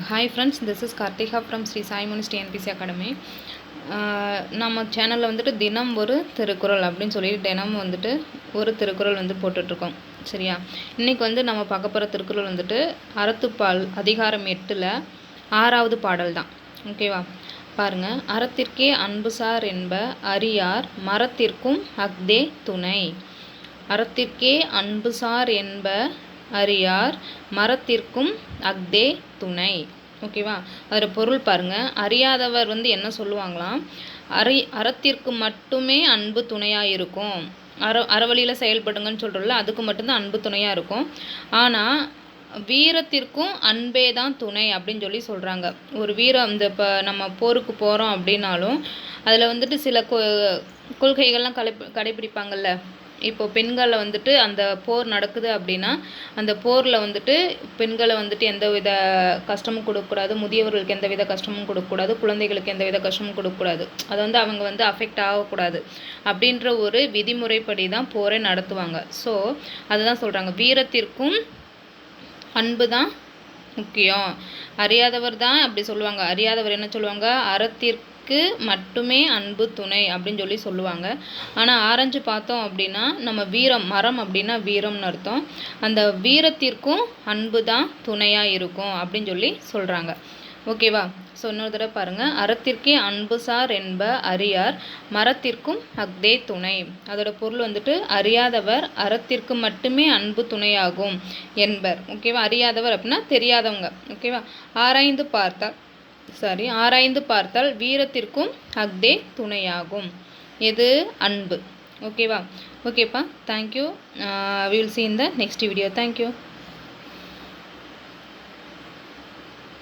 Hi friends, this is Karthika from Sri Sai Munis TNPC Academy. நம்ம சேனலில் வந்துட்டு தினம் ஒரு திருக்குறள் அப்படின்னு சொல்லிட்டு தினம் வந்துட்டு ஒரு திருக்குறள் வந்து போட்டுட்ருக்கோம். சரியா? இன்றைக்கி வந்து நம்ம பார்க்க போகிற திருக்குறள் வந்துட்டு அறத்துப்பால் அதிகாரம் 8ல் 6வது பாடல் தான். ஓகேவா? பாருங்கள். அறத்திற்கே அன்புசார் என்ப அறியார் மரத்திற்கும் அஃதே துணை. அறத்திற்கே அன்புசார் என்ப அறியார் மரத்திற்கும் அஃதே துணை. ஓகேவா? அதில் பொருள் பாருங்கள். அறியாதவர் வந்து என்ன சொல்லுவாங்களாம், அறத்திற்கு மட்டுமே அன்பு துணையாக இருக்கும், அறவழியில் செயல்படுங்கன்னு சொல்கிறோம்ல, அதுக்கு மட்டும்தான் அன்பு துணையாக இருக்கும். ஆனால் வீரத்திற்கும் அன்பே தான் துணை அப்படின்னு சொல்லி சொல்கிறாங்க. ஒரு வீரம் இந்த இப்போ நம்ம போருக்கு போகிறோம் அப்படின்னாலும் அதில் வந்துட்டு சில கொள்கைகள்லாம் கடைப்பிடிப்பாங்கள்ல. இப்போ பெண்களை வந்துட்டு அந்த போர் நடக்குது அப்படின்னா அந்த போரில் வந்துட்டு பெண்களை வந்துட்டு எந்த வித கஷ்டமும் கொடுக்கக்கூடாது, முதியவர்களுக்கு எந்த வித கஷ்டமும் கொடுக்கக்கூடாது, குழந்தைகளுக்கு எந்த வித கஷ்டமும் கொடுக்கக்கூடாது, அதை வந்து அவங்க வந்து அஃபெக்ட் ஆகக்கூடாது அப்படின்ற ஒரு விதிமுறைப்படி தான் போரை நடத்துவாங்க. ஸோ அதுதான் சொல்கிறாங்க, வீரத்திற்கும் அன்பு தான் முக்கியம். அறியாதவர் தான் அப்படி சொல்லுவாங்க. அறியாதவர் என்ன சொல்லுவாங்க, அறத்திற்கு மட்டுமே அன்பு துணை அப்படின்னு சொல்லி சொல்லுவாங்க. ஆனால் ஆராய்ஞ்சு பார்த்தோம் அப்படின்னா நம்ம வீரம், மரம் அப்படின்னா வீரம்னு அர்த்தம், அந்த வீரத்திற்கும் அன்பு தான் துணையாக இருக்கும் அப்படின்னு சொல்லி சொல்கிறாங்க. ஓகேவா? ஸோ இன்னொரு தடவை பாருங்கள். அறத்திற்கே அன்புசார் என்ப அறியார் மரத்திற்கும் அஃதே துணை. அதோட பொருள் வந்துட்டு அறியாதவர் அறத்திற்கு மட்டுமே அன்பு துணையாகும் என்பர். ஓகேவா? அறியாதவர் அப்படின்னா தெரியாதவங்க. ஓகேவா? ஆராய்ந்து பார்த்தால் வீரத்திற்கும் அஃதே துணையாகும். எது? அன்பு. ஓகேவா? ஓகேப்பா, thank you. We will see in the next video. Thank you.